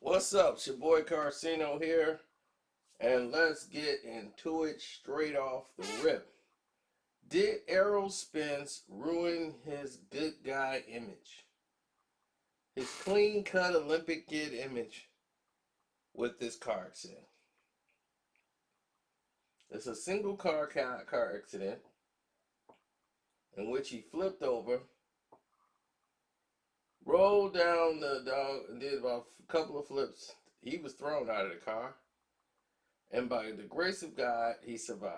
What's up? It's your boy Carcino here, and let's get into it straight off the rip. Did Errol Spence ruin his good guy image? His clean cut Olympic kid image with this car accident? It's a single car accident in which he flipped over, rolled down the dog, and did about a couple of flips. He was thrown out of the car, and by the grace of God, he survived.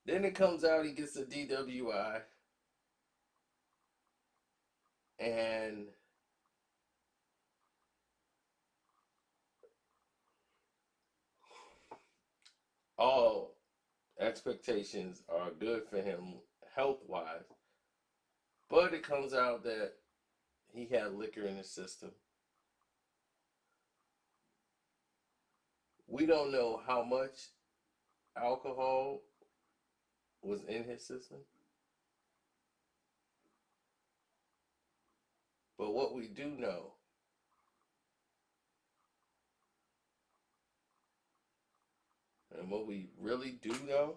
Then it comes out he gets a DWI, and all expectations are good for him health wise. But it comes out that he had liquor in his system. We don't know how much alcohol was in his system. But what we do know, and what we really do know,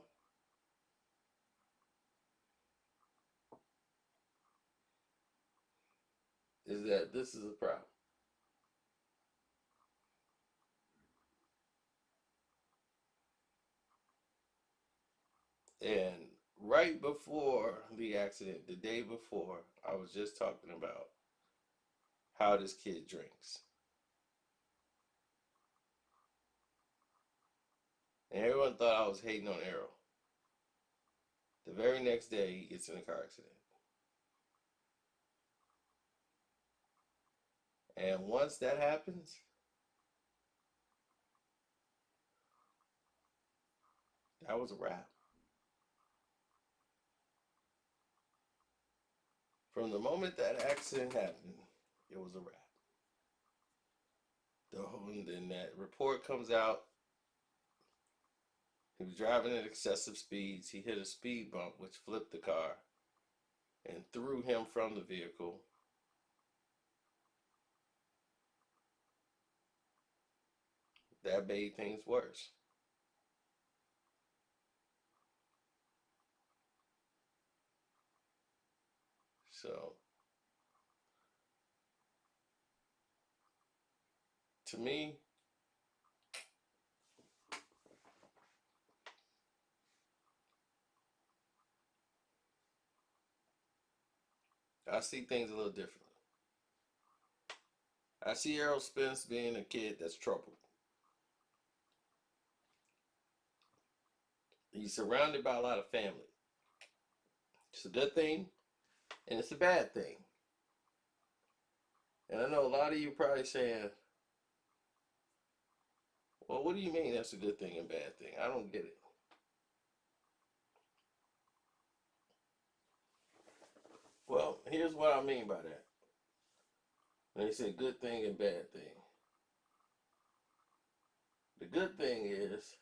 is that this is a problem. And right before the accident, the day before, I was just talking about how this kid drinks. And everyone thought I was hating on Errol. The very next day, he gets in a car accident. And once that happens, that was a wrap. From the moment that accident happened, it was a wrap. Then that report comes out. He was driving at excessive speeds. He hit a speed bump, which flipped the car and threw him from the vehicle. That made things worse. So, to me, I see things a little differently. I see Errol Spence being a kid that's troubled. He's surrounded by a lot of family. It's a good thing and it's a bad thing. And I know a lot of you probably saying, well, what do you mean that's a good thing and bad thing? I don't get it. Well, here's what I mean by that. When they say good thing and bad thing. The good thing is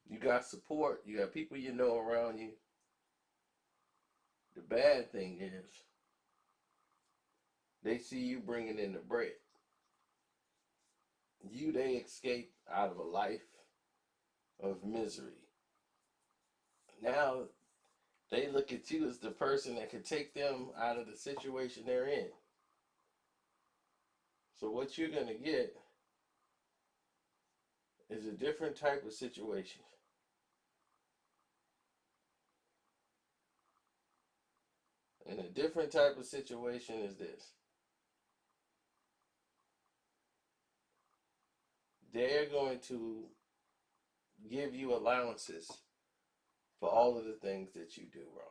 you got support, you got people you know around you. The bad thing is they see you bringing in the bread. They escape out of a life of misery. Now they look at you as the person that could take them out of the situation they're in. So what you're going to get is a different type of situation. And a different type of situation is this. They're going to give you allowances for all of the things that you do wrong.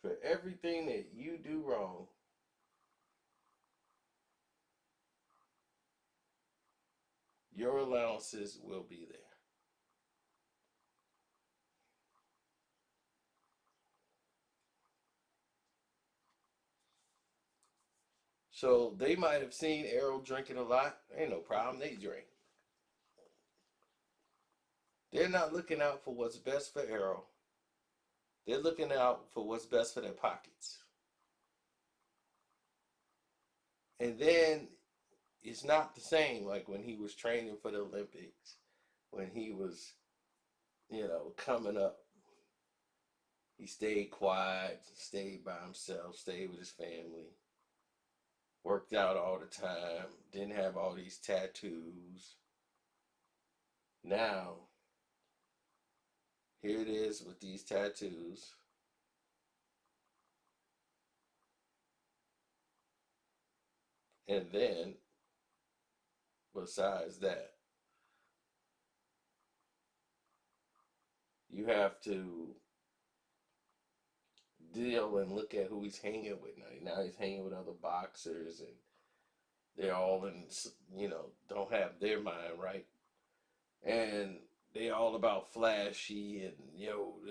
For everything that you do wrong, your allowances will be there. So they might have seen Errol drinking a lot. Ain't no problem. They drink. They're not looking out for what's best for Errol. They're looking out for what's best for their pockets. And then it's not the same like when he was training for the Olympics, when he was, coming up. He stayed quiet, stayed by himself, stayed with his family, worked out all the time, didn't have all these tattoos. Now, here it is with these tattoos. And then, besides that, you have to deal and look at who he's hanging with now. Now he's hanging with other boxers, and they're all in, don't have their mind right. And they all about flashy and,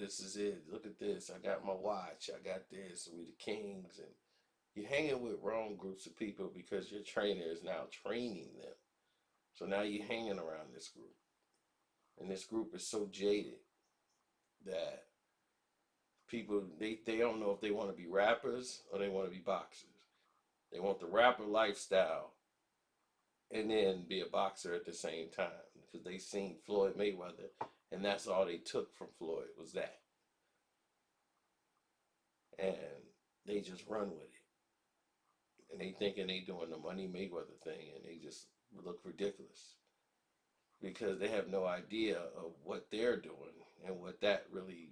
this is it. Look at this. I got my watch. I got this. We the kings. And you're hanging with wrong groups of people because your trainer is now training them. So now you're hanging around this group. And this group is so jaded that people, they don't know if they want to be rappers or they want to be boxers. They want the rapper lifestyle and then be a boxer at the same time because they seen Floyd Mayweather, and that's all they took from Floyd was that, and they just run with it, and they thinking they doing the Money Mayweather thing, and they just look ridiculous because they have no idea of what they're doing and what that really,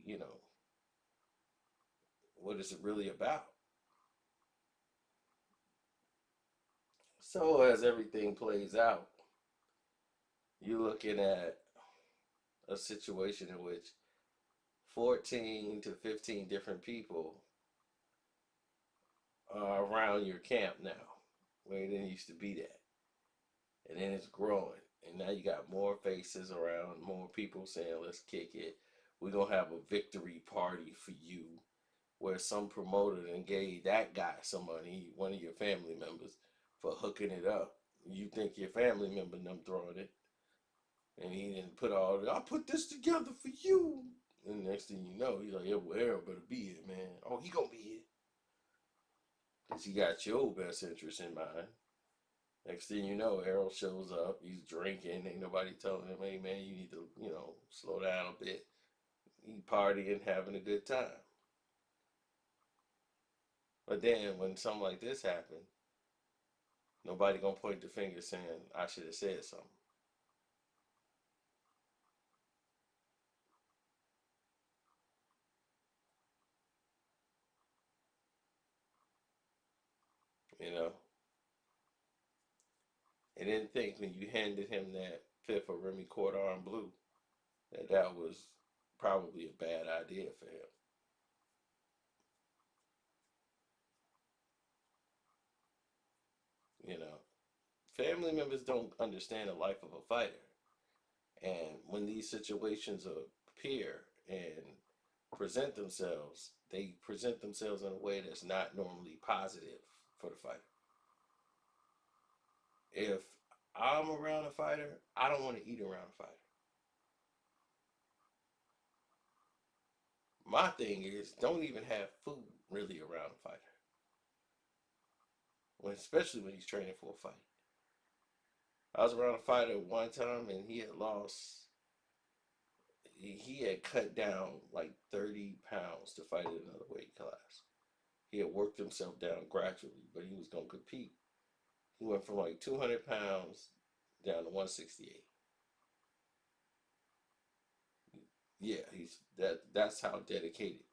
what is it really about. So as everything plays out, you're looking at a situation in which 14 to 15 different people around your camp now, where it didn't used to be that. And then it's growing. And now you got more faces around, more people saying, let's kick it. We're going to have a victory party for you, where some promoter then gave that guy some money, one of your family members, for hooking it up. You think your family member them throwing it. And he didn't put all, I'll put this together for you. And next thing you know, he's like, yeah, well, Errol better be here, man. Oh, he gonna be here. Because he got your best interest in mind. Next thing you know, Errol shows up. He's drinking. Ain't nobody telling him, hey, man, you need to, slow down a bit. He partying, having a good time. But then when something like this happened, nobody gonna point the finger saying, I should have said something. You know? And didn't think when you handed him that fifth of Remy Court Arm Blue that that was probably a bad idea for him. You know? Family members don't understand the life of a fighter. And when these situations appear and they present themselves in a way that's not normally positive for the fighter. If I'm around a fighter, I don't want to eat around a fighter. My thing is, don't even have food really around a fighter, especially when he's training for a fight. I was around a fighter one time and he had lost, he had cut down like 30 pounds to fight at another weight class. He had worked himself down gradually, but he was going to compete. He went from like 200 pounds down to 168. Yeah, that's how dedicated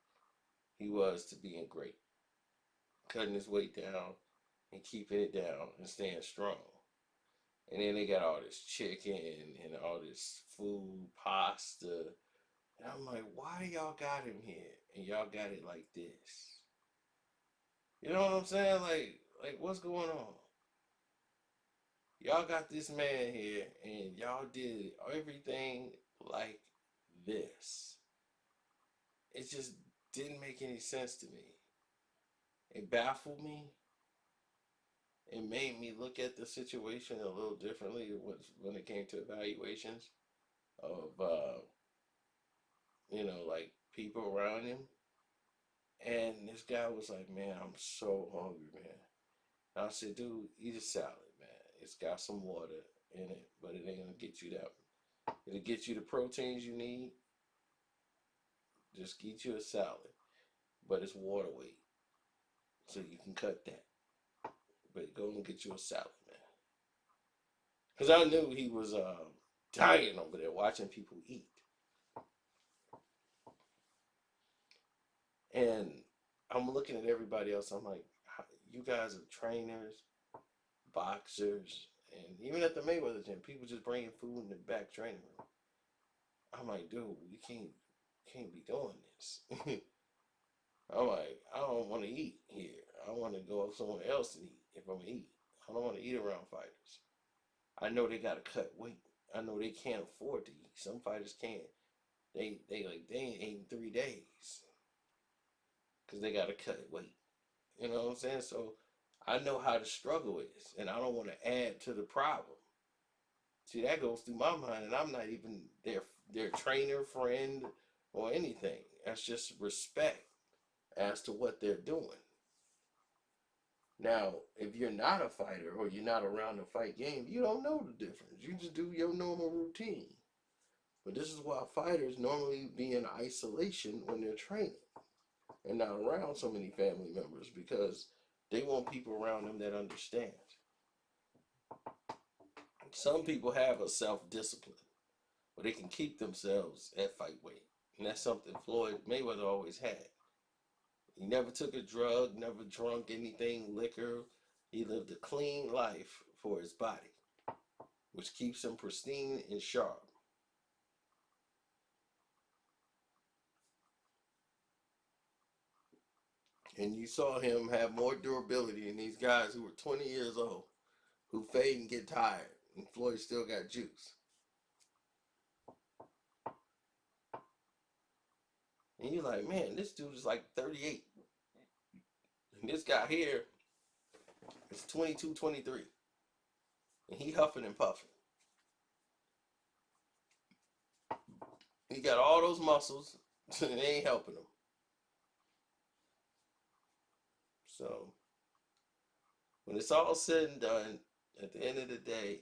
he was to being great, cutting his weight down and keeping it down and staying strong. And then they got all this chicken and all this food, pasta. And I'm like, why y'all got him here? And y'all got it like this. You know what I'm saying? Like what's going on? Y'all got this man here and y'all did everything like this. It just didn't make any sense to me. It baffled me. It made me look at the situation a little differently when it came to evaluations of like people around him. And this guy was like, man, I'm so hungry, man. And I said, dude, eat a salad, man. It's got some water in it, but it ain't gonna get you that. It'll get you the proteins you need. Just get you a salad, but it's water weight, so you can cut that. But go and get you a salad, man. Because I knew he was dying over there watching people eat. And I'm looking at everybody else. I'm like, you guys are trainers, boxers, and even at the Mayweather gym, people just bringing food in the back training room. I'm like, dude, we can't be doing this. I'm like, I don't want to eat here. I want to go somewhere else and eat if I'm gonna eat. I don't want to eat around fighters. I know they gotta cut weight. I know they can't afford to eat. Some fighters can't. They ain't eating 3 days because they gotta cut weight. You know what I'm saying? So I know how the struggle is, and I don't want to add to the problem. See, that goes through my mind, and I'm not even their trainer, friend, or anything. That's just respect as to what they're doing. Now, if you're not a fighter or you're not around the fight game, you don't know the difference. You just do your normal routine. But this is why fighters normally be in isolation when they're training and not around so many family members because they want people around them that understand. Some people have a self discipline where they can keep themselves at fight weight. And that's something Floyd Mayweather always had. He never took a drug, never drunk anything, liquor. He lived a clean life for his body, which keeps him pristine and sharp. And you saw him have more durability than these guys who were 20 years old, who fade and get tired, and Floyd still got juice. And you're like, man, this dude is like 38. And this guy here is 22, 23. And he huffing and puffing. He got all those muscles, and they ain't helping him. So when it's all said and done, at the end of the day,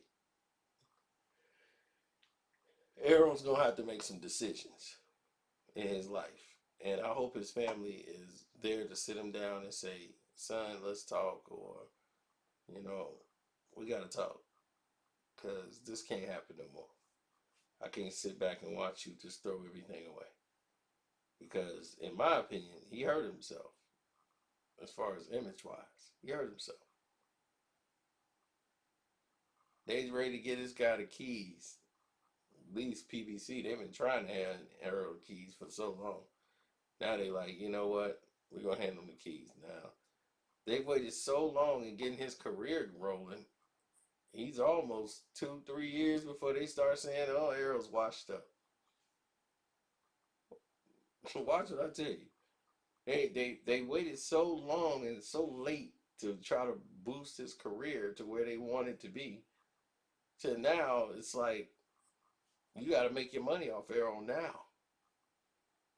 Errol's gonna have to make some decisions in his life. And I hope his family is there to sit him down and say, son, let's talk, or, you know, we gotta talk. Cause this can't happen no more. I can't sit back and watch you just throw everything away. Because in my opinion, he hurt himself as far as image wise. He hurt himself. They's ready to get this guy the keys. At least PBC, they've been trying to hand Errol the keys for so long. Now they like, you know what? We're gonna hand him the keys now. They've waited so long in getting his career rolling. He's almost 2, 3 years before they start saying, "Oh, Errol's washed up." Watch what I tell you. They waited so long and so late to try to boost his career to where they want it to be. To now, it's like you got to make your money off Errol now.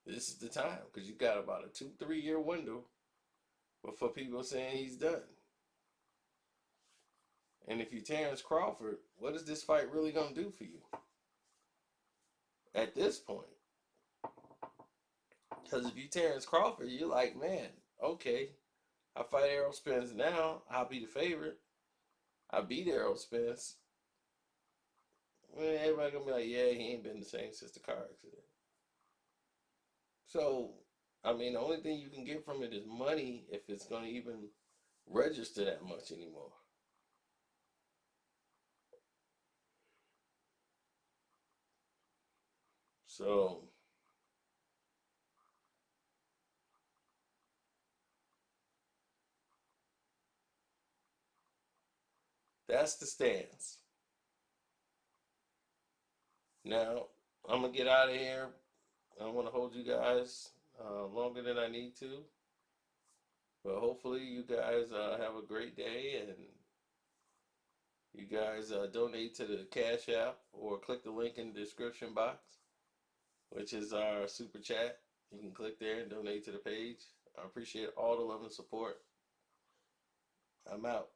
This is the time because you got about a 2, 3 year window before people saying he's done. And if you Terrence Crawford, what is this fight really gonna do for you at this point? Because if you Terrence Crawford, you're like, man, okay, I fight Errol Spence now, I'll be the favorite. I beat Errol Spence. Well, everybody gonna be like, yeah, he ain't been the same since the car accident. So, I mean, the only thing you can get from it is money if it's gonna even register that much anymore. So that's the stance. Now, I'm gonna get out of here. I don't want to hold you guys longer than I need to. But hopefully, you guys have a great day and you guys donate to the Cash App or click the link in the description box, which is our super chat. You can click there and donate to the page. I appreciate all the love and support. I'm out.